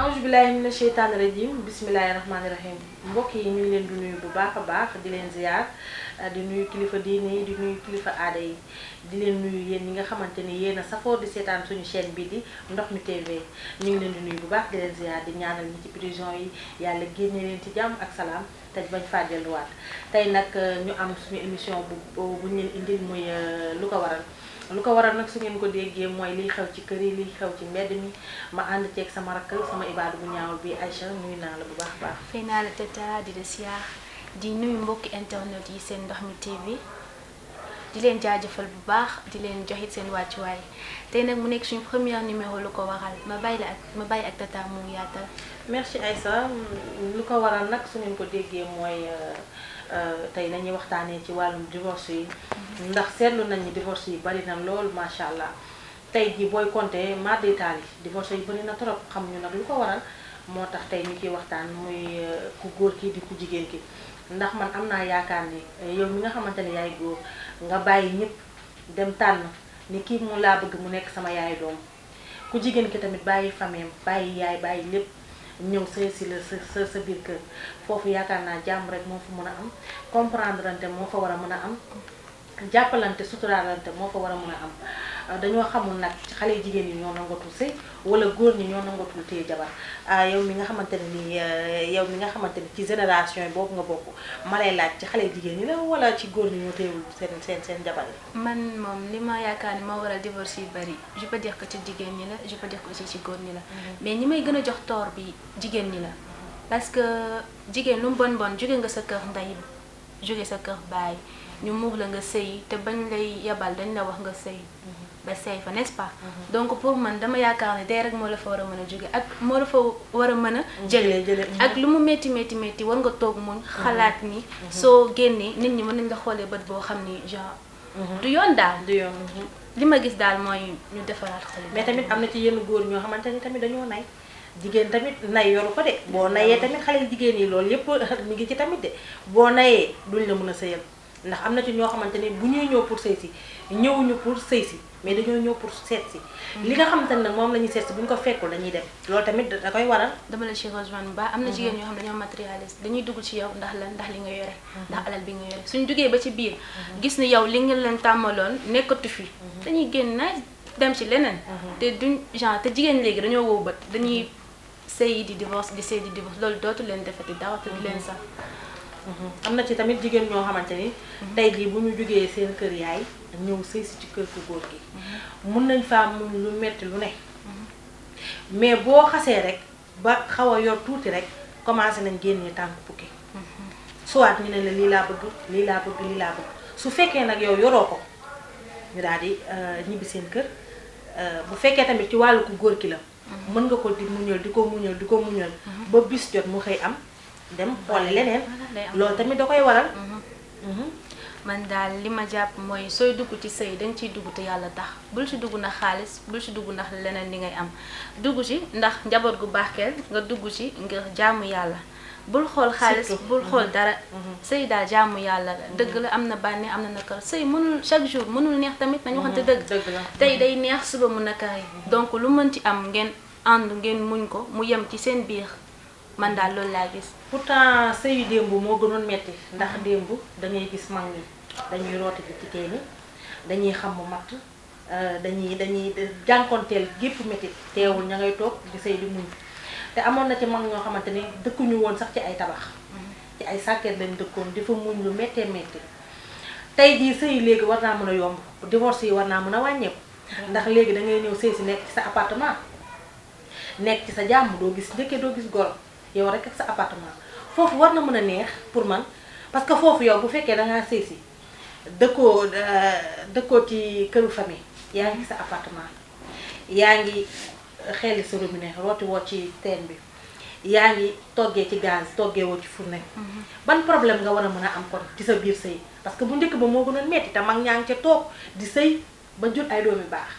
auzu billahi mina sheytaani rajim bismillahi rahmaani rahim mbokk yi ñu ngi leen di nuyu bu baax a baax di leen ziar di nuyu kilifa diine yi di nuyu kilifa aada yi di leen nuyu yéen ñi nga xamante ni yéen a safoo di seetaan suñu chaîne bi di Ndox Mi TV ñu ngi leen di nuyu bu baax di leen ziar di ñaanal ñi ci prison yi yàlla génne leen ci jàmm ak salaam te bañ faa delluwaat tey nag ñu am suñu émission bu ñu leen indil muy lu ko waral nag su ngeen ko déggee mooy liy xew ci kër yi liy xew ci mbedd mi ma ànd ceeg sama rakk sama ibaadu bu ñaawul bi Aïcha nuyu naa la bu baax a baax. fay naa la Tata di la siyaar di nuyu mbokki internet yi seen Ndox Mi TV di leen jaajëfal bu baax di leen joxit seen wàccuwaay tey nag mu nekk suñu premier numéro lu ko waral ma bàyyi ak Tata mu yaatal. merci Aïcha lu ko waral nag su ngeen ko déggee mooy. tey nañuy waxtaanee ci wàllum divorce yi ndax seetlu nañ ni divorce yi bari na lool macha allah tey ji booy compter mardi taal yi divorce yi bari na trop xam ñu nag lu ko waral moo tax tey ñu ciy waxtaan muy ku góor ki di ku jigéen ki ndax man am naa yaakaar ni yow mi nga xamante ne yaay góor nga bàyyi ñëpp dem tànn ni kii mu laa bëgg mu nekk sama yaay doom ku jigéen ki tamit bàyyi fameem bàyyi yaay bàyyi lépp ñëw sëy si la sa biir kër foofu yaakaar naa jàmm rek moo fa mën a am comprendre ante moo fa war a mën a am jàppalante suturaalante moo fa war a mën a am dañoo xamul nag xale jigéen yi ñoo nangatul sëy wala góor ñi ñoo nangatul téye jabar yow mi nga xamante ne nii yow mi nga xamante ni ci génération yi boobu nga bokk ma lay laaj ci xale jigéen yi la wala ci góor ñi ñoo téyewul seen jabar yi. man moom li ma yaakaar ni moo waral divorce yu bari je peux dire que ci jigéen ñi la je peux dire que aussi ci góor ñi la mais ñi may gën a jox tort bi jigéen ñi la parce que jigéen lu mu bon jóge nga sa kër ndey jóge sa kër baay ñu muur la nga sëy te bañ lay yabal dañ la wax nga sëy ba sëy fa n'est-ce pas donc pour man dama yaakaar ne dee rek moo la fa war a mën a jóge ak moo la fa war a mën a jëlee ak lu mu métti war nga toog muñ xalaat ni soo génnee nit ñi mën nañ la xoolee bët boo xam ni genre du yoon daal du yoon li ma gis daal mooy ñu defaraat xol mais tamit am na ci yenn góor ñoo xamante ni tamit dañoo nay jigéen tamit nay yoru ko de boo nayee tamit xale jigéen yi loolu yépp mi ngi ci tamit de boo nayee duñ la mën a sëyal ndax am na ci ñoo xamante ni bu ñuy ñëw pour sëy si ñëwuñu pour sëy si mais dañoo ñëw pour seet si li nga xamante ne nag moom la ñuy seet si bu ñu ko fekkul dañuy dem loolu tamit da koy waral. dama la ci rejoindre bu baax am na jigéen ñoo xam dañoo matérialiste dañuy dugg ci yow ndax li nga yore ndax alal bi nga yore suñ duggee ba ci biir gis ni yow li nga leen tàmmaloon nekkatu fi dañuy génn na dem ci leneen te duñ genre te jigéen léegi dañoo wow bët dañuy sëy di divorce loolu dootu leen defati dara te du leen sax. am na ci tamit jigéen ñoo xamante ni tey jii bu ñu jógee seen kër yaay ñëw sëy si ci kër ku góor gi mun nañ faa muñ lu metti lu ne mais boo xasee rek ba xaw a yor tuuti rek commencé nañ génnee tànk bukki soit ñu ne la lii laa bëgg su fekkee nag yow yoroo ko ñu daal di ñibbi seen kër bu fekkee tamit ci wàllu ku góor ki la mën nga ko di muñal ba bis jot mu xëy am dem xoole leneen loolu tamit da koy waral. man daal li ma jàpp mooy sooy dugg ci sëy danga ciy dugg te yàlla tax bul ci dugg ndax xaalis bul ci dugg ndax leneen li ngay am dugg ci ndax njaboot gu barkeel nga dugg ci ngir jaamu yàlla bul xool xaalis bul xool dara sëy daal jaamu yàlla dëgg la am na bànneex am na nakar sëy mënul chaque jour mënul neex tamit nañu waxante dëgg tey day neex suba mu nakar yi donc lu mën ci am ngeen ànd ngeen muñ ko mu yem ci seen biir man daal loolu laa gis. pourtant sëyu démb moo gënoon metti ndax démb dangay gis mag ñi dañuy rooti ci teeni dañuy xam mu matt dañuy jànkonteel gépp metti teewul ña ngay toog di sëy di muñ te amoon na ci mag ñoo xamante ni dëkkuñu woon sax ci ay tabax ci ay sàkket lañ dëkkoon di fa muñ lu méttee métti tey jii sëy léegi war naa mën a yomb divorce yi war naa mën a wàññeeku ndax léegi da ngay ñëw sëy si nekk ci sa appartement nekk ci sa jàmm doo gis njëkkee doo gis goro yow rek ak sa appartement foofu war na mën a neex pour man parce que foofu yow bu fekkee dangaa sëy si dëkkoo ci këru famille yaa ngi sa appartement yaa ngi xelli sa robinet rooti woo ci teen bi yaa ngi toggee ci gaz toggee woo ci fourne ban problème nga war a mën a am kon ci sa biir sëy parce que bu njëkk ba moo gënoon metti te mag ñaa ngi ca toog di sëy ba jur ay doomi baax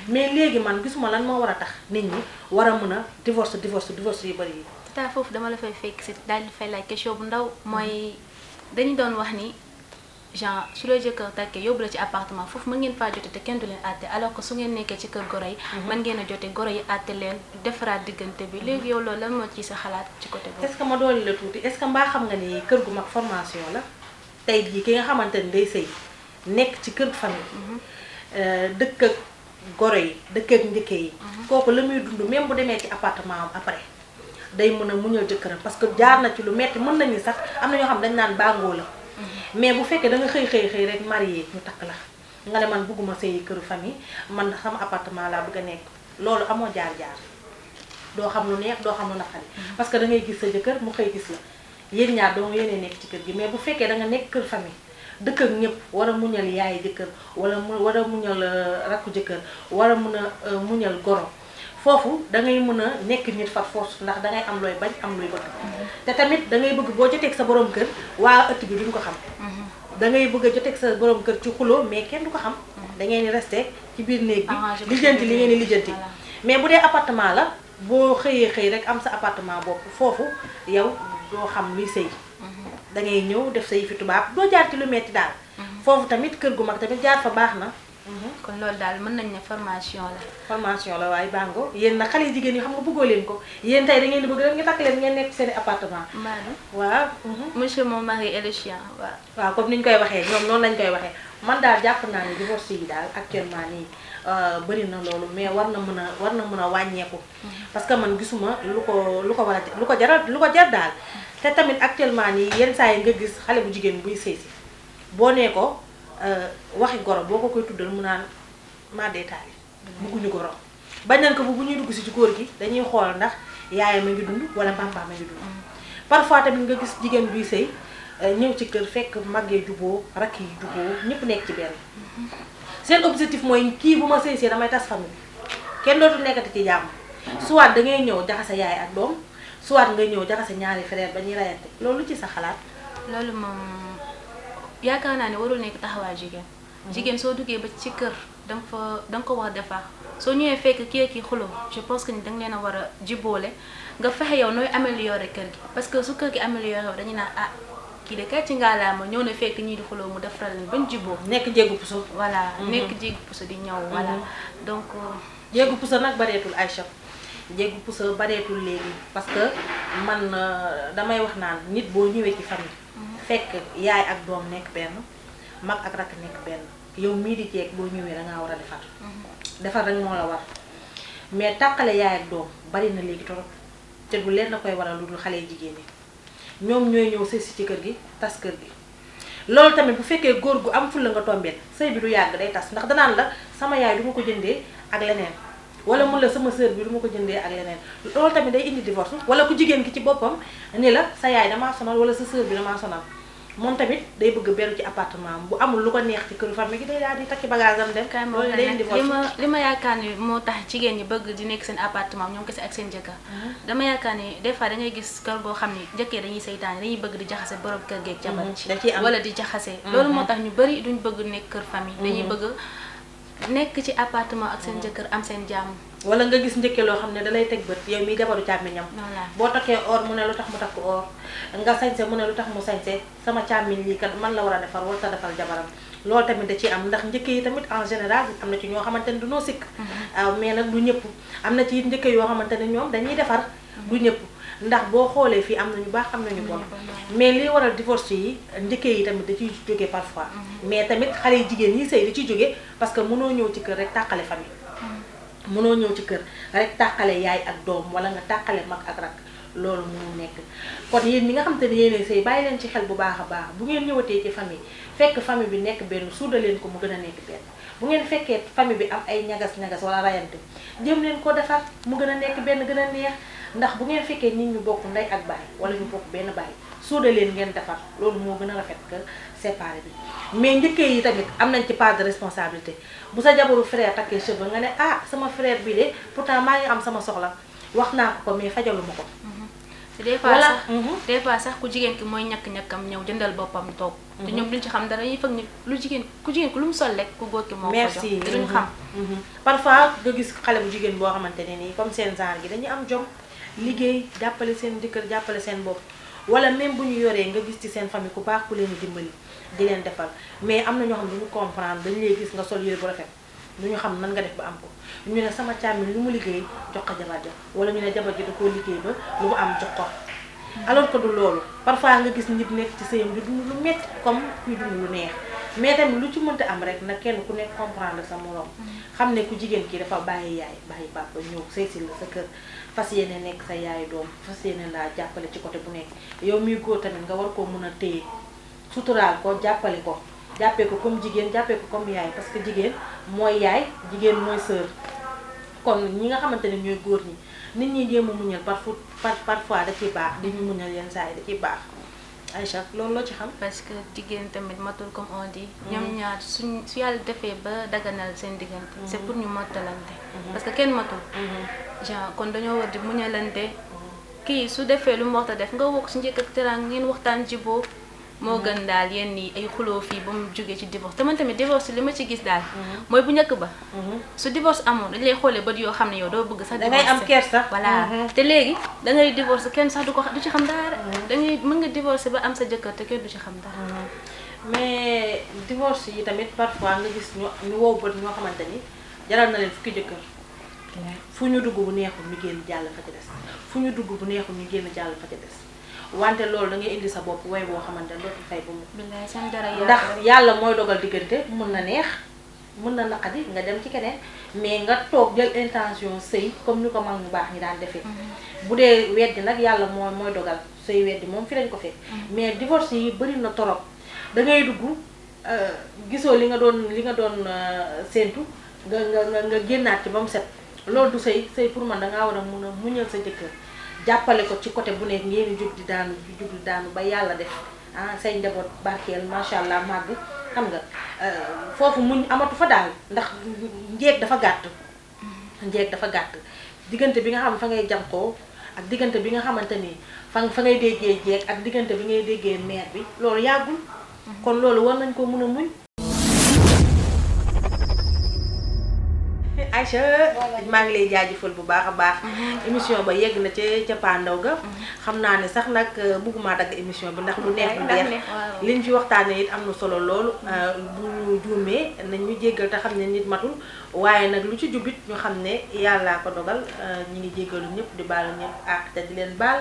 mais léegi man gisuma lan moo war a tax nit ñi war a mën a divorce yu bari yi. taa foofu dama la fay fekk si daal di fay laaj question bu ndaw mooy dañu doon wax ni genre su la jëkkër takkee yóbbu la ci appartement foofu mën ngeen faa jote te kenn du leen àtte alors que su ngeen nekkee ci kër goro yi mën ngeen a jote goro yi àtte leen defaraat diggante bi léegi yow loolu lan moo ci sa xalaat ci côté boobu. est-ce que ma dooli la tuuti est-ce que mbaa xam nga ni kër gu mag formation la tey jii ki nga xamante ni day sëy nekk ci kër famille dëkk ak goro yi dëkk ak njëkke yi kooku la muy dund même bu demee ci appartement am après day mën a muñal jëkkëram parce que jaar na ci lu metti mën nañu sax am na ñoo xam dañ naan bàngoo la mais bu fekkee da nga xëy rek marié ñu takk la nga ne man bëgguma sëyi këru famille man sama appartement laa bëgg a nekk loolu amoo jaar-jaar doo xam lu neex doo xam lu naqari parce que da ngay gis sa jëkkër mu xëy gis la yéen ñaar doo yéenee nekk ci kër gi mais bu fekkee da nga nekk kër famille dëkk ak ñëpp war a muñal yaay jëkkër wala mu war a muñal rakku jëkkër war a mun a muñal goro foofu da ngay mën a nekk nit far force ndax dangay am looy bañ am looy bëgg te tamit da ngay bëgg boo joteeg sa borom kër waa ëtt bi duñ ko xam da ngay bëgg a joteeg sa borom kër ci xuloo mais kenn du ko xam da ngeen di resté ci biir néeg bi lijjanti li ngeen di lijjanti mais bu dee appartement la boo xëyee rek am sa appartement bopp foofu yow doo xam luy sëy da ngay ñëw def sa yëfi tubaab doo jaar ci lu metti daal foofu tamit kër gu mag tamit jaar fa baax na kon loolu daal mën nañ ne formation la waaye bango yéen nag xale jigéen yi xam nga bëggoo leen ko yéen tey da ngeen di bëgg rek ñu takk leen ngeen nekk seen appartement waaw monsieur mon mari et le chien waaw comme ni ñu koy waxee ñoom noonu lañ koy waxee man daal jàpp naa ni divorce yi daal actuellement nii bëri na loolu mais war na mën a wàññeeku parce que man gisuma lu ko war a lu ko jar daal te tamit actuellement nii yenn saa yi nga gis xale bu jigéen buy sëy si boo nee ko waxi goro boo ko koy tuddal mu naan maa deetaali bugguñu goro bañ nañ ko bu ñuy dugg si ci góor gi dañuy xool ndax yaayam a ngi dund wala papa ma ngi dund parfois tamit nga gis jigéen buy sëy ñëw ci kër fekk màggee juboo rakk yi juboo ñëpp nekk ci benn seen objectif mooy kii bu ma sëy see damay tas famille kenn dootul nekkati ci jàmm soit da ngay ñëw jaxase yaay ak doom soit nga ñëw jaxase ñaari frère ba ñuy rayante loolu ci sa xalaat. loolu moom yaakaar naa ne warul nekk taxawaay jigéen. jigéen soo duggee ba ci kër danga ko war a defar soo ñëwee fekk kii xuloo je pense que ni danga leen a war a jibboole nga fexe yow nooy améliorer kër gi parce que su kër gi amélioré yow dañu naan ah kii de kay ci ngaalaama ñëw na fekk ñii di xuloo mu defaral leen bañ jibboo. nekk jéegu puso. voilà nekk jéegu puso di ñëw. voilà donc. jéegu puso nag bareetul Aïcha jéegu puso bareetul léegi parce que man damay wax naan nit boo ñëwee ci famille. fekk yaay ak doom nekk benn mag ak rakk nekk benn yow mii di jeeg boo ñëwee dangaa war a defar. defar rek moo la war mais tàqale yaay ak doom bari na léegi torop te du leen na koy waral lu dul xale jigéen ñi ñoom ñooy ñëw sëy si ci kër gi tas kër gi. loolu tamit bu fekkee góor gu am fulla nga tombeel sëy bi du yàgg day tas ndax danaan la sama yaay du ma ko jëndee ak leneen wala mun la sama sœur bi du ma ko jëndee ak leneen loolu tamit day indi divorce wala ku jigéen ki ci boppam ni la sa yaay damaa sonal wala sa sœur bi damaa sonal moom tamit day bëgg beru ci appartement bu amul lu ko neex ci këru famille gi day daal di takki bagage am dem. loolu day indi divorce li ma yaakaar ni moo tax jigéen ñi bëgg di nekk seen appartement ñoom kese ak seen jëkkër. dama yaakaar ni des fois da ngay gis kër goo xam ni jëkkee dañuy saytaane dañuy bëgg di jaxase borom kër geeg jabar ci wala di jaxase. loolu moo tax ñu bëri duñ bëgg nekk kër famille. dañuy bëgg nekk ci appartement ak seen jëkkër am seen jàmm. wala nga gis njëkke loo xam ne dalay teg bët yow miy jabaru càmmiñam boo takkee or mu ne lu tax mu takk or nga sañse mu ne lu tax mu sañse sama càmmiñ lii kat man la war a defar wala ta defal jabaram loolu tamit da ciy am ndax njëkke yi tamit en général am na ci ñoo xamante ne dunoo sikk waaw mais nag du ñëpp am na ci njëkke yoo xamante ne ñoom dañuy defar du ñëpp ndax boo xoolee fii am na ñu baax am na ñu bon mais li waral divorce yi njëkke yi tamit da ciy jóge parfois mais tamit xale yi jigéen ñi sëy da ciy jóge parce que mënoo ñëw ci kër rek tàqale famille mënoo ñëw ci kër rek tàqale yaay ak doom wala nga tàqale mag ak rak loolu mënul nekk kon yéen ñi nga xam te ne yéenay sëy bàyyi leen ci xel bu baax a baax bu ngeen ñëwatee ci famille fekk famille bi nekk benn suuda leen ko mu gën a nekk benn bu ngeen fekkee famille bi am ay ñagas-ñagas wala rayante jëm leen ko defar mu gën a nekk benn gën a neex ndax bu ngeen fekkee nit ñu bokk ndey ak baay wala ñu bokk benn baay suuda leen ngeen defar loolu moo gën a rafet que séparé bi mais njëkkee yi tamit am nañ ci part de responsabilité bu sa jabaru frère takkee cheveux nga ne ah sama frère bi de pourtant maa ngi am sama soxla wax naa ko mais fajaluma ko des fois sax ku jigéen ki mooy ñàkk-ñàkkam ñëw jëndal boppam toog te ñoom duñ ci xam dara ñuy fëgg ni ku jigéen ku lu mu sol rek ku góor ki moo ko jox te duñ xam parfois nga gis xale bu jigéen boo xamante ne nii comme seen genre gi dañuy am jom liggéey jàppale seen jëkkër jàppale seen bopp wala même bu ñu yoree nga gis ci seen famille ku baax ku leen dimbali di leen defal mais am na ñoo xam ne duñu comprendre dañu lay gis nga sol yére bu rafet duñu xam nan nga def ba am ko ñu ne sama càmmiñ lu mu liggéey jox ko jabar ja wala ñu ne jabar ji da koo liggéey ba lu mu am jox ko alors que du loolu parfois nga gis nit nekk ci sëyam di dund lu metti comme kuy dund lu neex mais tamit lu ci mënta am rek nag kenn ku nekk comprendre sa morom xam ne ku jigéen kii dafa bàyyi yaay bàyyi papa ñëw sëy si la sa kër fas yéene nekk sa yaay doom fas yéene laa jàppale ci côté bu nekk yow miy góor tamit nga war koo mën a téye suturaal ko jàppale ko jàppee ko comme jigéen jàppee ko comme yaay parce que jigéen mooy yaay jigéen mooy sœur kon ñi nga xamante ne ñooy góor ñi nit ñi jéem a muñal parfois da ciy baax dañu muñal yenn saa yi da ciy baax Aïcha loolu loo ci xam. parce que jigéen tamit matul comme on dit. ñoom ñaar su yàlla defee ba daganal seen diggante. c'est pour ñu mottalante. parce que kenn matul. genre kon dañoo war di muñalante. kii su defee lu mu waxta def nga woo ko si njëkk ak teraanga ngeen waxtaan jiboo moo gën daal yenn yi ay xuloo fii ba mu jógee ci divorce te man tamit divorce li ma ci gis daal. mooy bu njëkk ba. su divorce amoon dañ lay xoolee bët yoo xam ne yow doo bëgg sax. dangay am kersa. voilà te léegi da ngay divorce kenn sax du ci xam dara. dangay mën nga divorce ba am sa jëkkër te kenn du ci xam dara. mais divorce yi tamit parfois nga gis ñu wow bët ñoo xamante ni jaral na leen fukki jëkkër. fu ñu dugg bu neexul ñu génn jàll fa ca des fu ñu dugg bu neexul ñu génn jàll fa ca des. wante loolu da ngay indi sa bopp way boo xamante ne dootul fay bu mu ndax yàlla mooy dogal diggante mën na neex mën na naqadi nga dem ci keneen mais nga toog jël intention sëy comme ni ko mag ñu baax ñi daan defee bu dee weddi nag yàlla mooy dogal sëy weddi moom fi lañ ko fekk mais divorce yi bëri na torop da ngay dugg gisoo li nga doon séentu nga génnaat ci ba mu set loolu du sëy pour man dangaa war a mun a muñal sa jëkkër jàppale ko ci côté bu nekk ngeen jóg di daanu ba yàlla def say njaboot barkeel macha allah màgg xam nga foofu muñ amatu fa daal ndax njeeg dafa gàtt diggante bi nga xam fa ngay jànkoo ak diggante bi nga xamante ni fa ngay déggee jeeg ak diggante bi ngay déggee mère bi loolu yàggul kon loolu war nañ ko mën a muñ. Aïcha maa ngi lay jaajëfal bu baax a baax émission ba yegg na ca pandaw ga xam naa ne sax nag bëgguma dagg émission bi ndax lu neex bu neex liñ fi waxtaanee it am na solo loolu bu ñu juumee nañ ñu jéggal te xam ne nit matul waaye nag lu ci jubit ñu xam ne yàllaa ko dogal ñi ngi jéggalu ñëpp di baalu ñëpp ak te di leen baal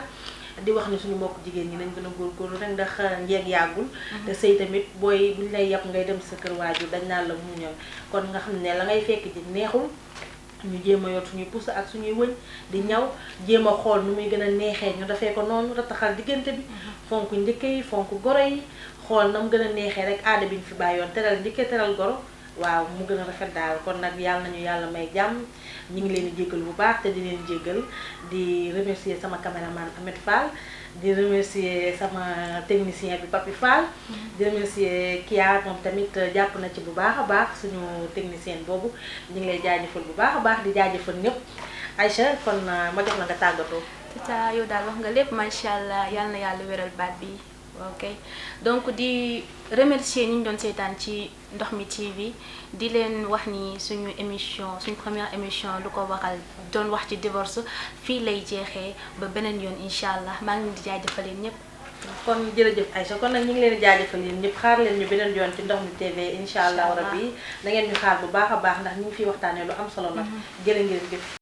di wax ni suñu mbokk jigéen ñi nañ gën a góorgóorlu rek ndax njeeg yàggul te sëy tamit booy buñ lay yàpp ngay dem sa kër waajur dañ naan la muñal kon nga xam ne la ngay fekk ji neexul ñu jéem a yor suñuy pousse ak suñuy wëñ di ñaw jéem a xool nu muy gën a neexee ñu defee ko noonu rataxal diggante bi fonk njëkke yi fonk goro yi xool na mu gën a neexee rek aada bi ñu fi bàyyoon teral njëkke teral goro waaw mu gën a rafet daal kon nag yàlla nañu yàlla may jàmm ñu ngi leen di jéggal bu baax te di leen jéggal di remercier sama caméraman Ahmed Fall di remercier sama technicien bi Papi Fall di remercier Kia moom tamit jàpp na ci bu baax a baax suñu technicien boobu ñu ngi lay jaajëfal bu baax a baax di jaajëfal ñëpp Aïcha kon ma jox la nga tàggatoo. tata yow daal wax nga lépp macha allah yal na yàlla wéral baat bi ok donc di remercier ñi ñu doon seetaan ci Ndox Mi TV di leen wax ni suñu première émission lu ko waxal doon wax ci divorce fii lay jeexee ba beneen yoon incha allah maa ngi leen di jaajëfal yéen ñëpp. kon jërëjëf Aïcha kon nag ñu ngi leen di jaajëfal yéen ñëpp xaar leen ñu beneen yoon ci Ndox Mi TV incha allah rabbi da ngeen ñu xaar bu baax a baax ndax ñu ngi fiy waxtaanee lu am solo nag jërë ngeen jëf.